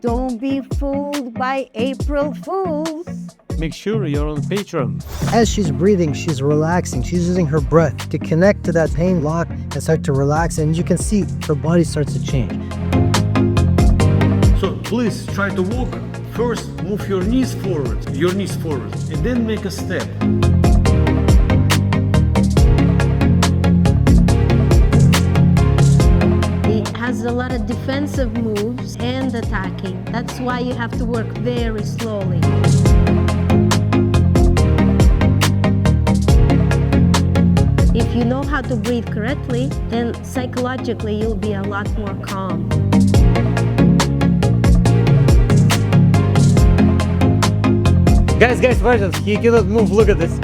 Don't be fooled by April Fools. Make sure you're on Patreon. As she's breathing, she's relaxing. She's using her breath to connect to that pain lock and start to relax. And you can see her body starts to change. So please try to walk. First, move your knees forward, and then make a step. He has a lot of defensive moves and attacking. That's why you have to work very slowly. If you know how to breathe correctly, then psychologically you'll be a lot more calm. Guys, he cannot move. Look at this.